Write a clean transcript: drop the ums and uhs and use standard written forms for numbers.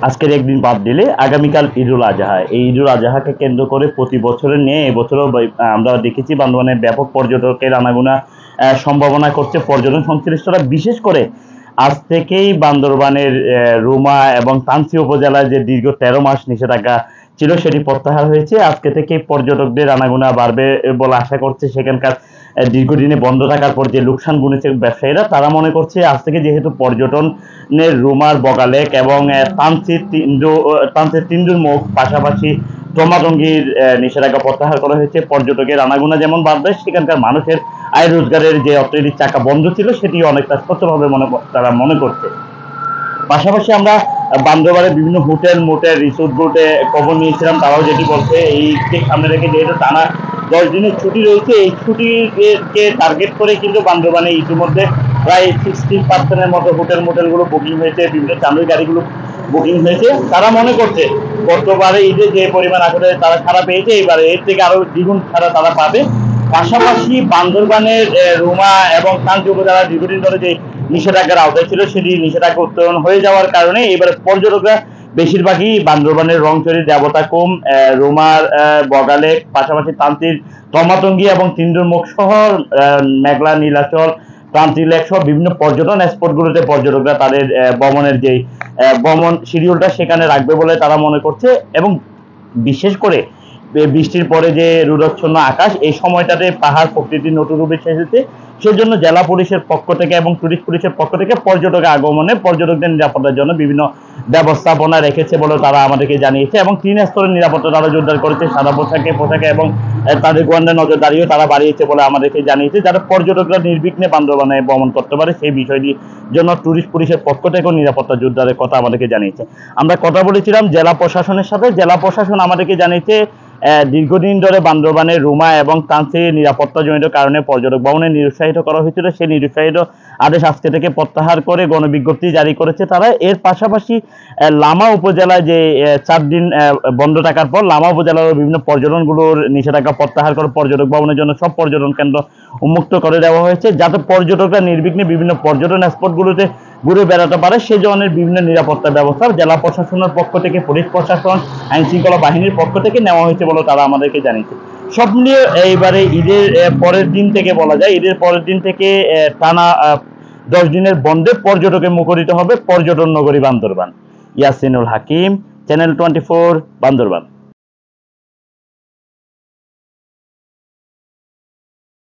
আজকের একদিন বাদ দিলে আগামীকাল ঈদুল আজহা। এই ঈদুল আজহাকে কেন্দ্র করে প্রতি বছরের নিয়ে এবছরও আমরা দেখেছি বান্দরবানে ব্যাপক পর্যটকের আনাগোনা সম্ভাবনা করছে পর্যটন সংশ্লিষ্টরা। বিশেষ করে আজ থেকেই বান্দরবানের রুমা এবং তানসি উপজেলায় যে দীর্ঘ ১৩ মাস নিষেধাজ্ঞা ছিল সেটি প্রত্যাহার হয়েছে। আজকে থেকে পর্যটকদের আনাগোনা বাড়বে বলে আশা করছে সেখানকার দীর্ঘদিনে বন্ধ থাকার পর যে লোকসান গুনেছে ব্যবসায়ীরা, তারা মনে করছে আজ থেকে যেহেতু পর্যটনের রুমার বগালেক এবং তানসির তিন্দুর মুখ পাশাপাশি টমাটঙ্গির নিষেধাজ্ঞা প্রত্যাহার করা হয়েছে, পর্যটকের আনাগোনা যেমন বাড়বে সেখানকার মানুষের আয় রোজগারের যে অর্থনৈতিক চাকা বন্ধ ছিল সেটি অনেকটা সচলভাবে তারা মনে করছে। পাশাপাশি আমরা বান্দরবানের বিভিন্ন হোটেল মোটেল রিসোর্টগুলোতে খবর নিয়েছিলাম, তারাও যেটি বলছে এইকে সামনে রেখে যেহেতু টানা 10 দিনের ছুটি রয়েছে, এই ছুটিকে টার্গেট করে কিন্তু বান্দরবানে ইতিমধ্যে প্রায় 60% মতো হোটেল মোটেলগুলো বুকিং হয়েছে, বিভিন্ন চাঁদের গাড়িগুলো বুকিং হয়েছে। তারা মনে করছে গতবারে ঈদে যে পরিমাণ আসলে তারা ছাড়া পেয়েছে এইবারে এর থেকে আরো দ্বিগুণ ছাড়া তারা পাবে। পাশাপাশি বান্দরবানের রুমা এবং কাঞ্চি উপজেলা দীর্ঘদিন ধরে যে নিষেধাজ্ঞার আওতায় ছিল সেটি নিষেধাজ্ঞা উত্তোলন হয়ে যাওয়ার কারণে এবারে পর্যটকরা বেশিরভাগই বান্দরবানের রংচরি, দেবতাকুম, রুমার বগালেক, পাশাপাশি তান্তির তমাতঙ্গি এবং তিন্দুর মুখ সহ মেঘলা, নীলাচল, ক্রান্তি লেক সহ বিভিন্ন পর্যটন স্পটগুলোতে পর্যটকরা তাদের ভ্রমণের যে ভ্রমণ শিডিউলটা সেখানে রাখবে বলে তারা মনে করছে। এবং বিশেষ করে বৃষ্টির পরে যে রোদাচ্ছন্ন আকাশ, এই সময়টাতে পাহাড় প্রকৃতি নতুন রূপে এসেছে, সেজন্য জেলা পুলিশের পক্ষ থেকে এবং টুরিস্ট পুলিশের পক্ষ থেকে পর্যটক আগমনে পর্যটকদের নিরাপত্তার জন্য বিভিন্ন ব্যবস্থাপনা রেখেছে বলে তারা আমাদেরকে জানিয়েছে। এবং 3 স্তরের নিরাপত্তা তারা জোরদার করেছে, সাদা পোশাকে এবং তাদের গোয়েন্দা নজরদারিও তারা বাড়িয়েছে বলে আমাদেরকে জানিয়েছে, যারা পর্যটকরা নির্বিঘ্নে বান্দরবানে ভ্রমণ করতে পারে সেই বিষয়টির জন্য টুরিস্ট পুলিশের পক্ষ থেকেও নিরাপত্তা জোরদারের কথা আমাদেরকে জানিয়েছে। আমরা কথা বলেছিলাম জেলা প্রশাসনের সাথে, জেলা প্রশাসন আমাদেরকে জানিয়েছে দীর্ঘদিন ধরে বান্দরবানের রুমা এবং তানসির নিরাপত্তাজনিত কারণে পর্যটক ভ্রমণে নিরুৎসাহিত করা হয়েছিল, সেই নিরুৎসাহিত আদেশ আজকে থেকে প্রত্যাহার করে গণবিজ্ঞপ্তি জারি করেছে তারা। এর পাশাপাশি লামা উপজেলায় যে 4 দিন বন্ধ থাকার পর লামা উপজেলার বিভিন্ন পর্যটনগুলোর নিষেধাজ্ঞা প্রত্যাহার করে পর্যটক ভ্রমণের জন্য সব পর্যটন কেন্দ্র উন্মুক্ত করে দেওয়া হয়েছে, যাতে পর্যটকরা নির্বিঘ্নে বিভিন্ন পর্যটন স্পটগুলোতে ঘুরে বেড়াতে পারে সে ধরনের বিভিন্ন নিরাপত্তা ব্যবস্থা জেলা প্রশাসনের পক্ষ থেকে, পুলিশ প্রশাসন, আইন শৃঙ্খলা বাহিনীর পক্ষ থেকে নেওয়া হয়েছে বলে তারা আমাদেরকে জানিয়েছে। সব মিলিয়ে এইবারে ঈদের পরের দিন থেকে বলা যায়, ঈদের পরের দিন থেকে টানা 10 দিনের বন্ধে পর্যটকে মুখরিত হবে পর্যটন নগরী বান্দরবান। ইয়াসিনুল হাকিম, চ্যানেল 24, বান্দরবান।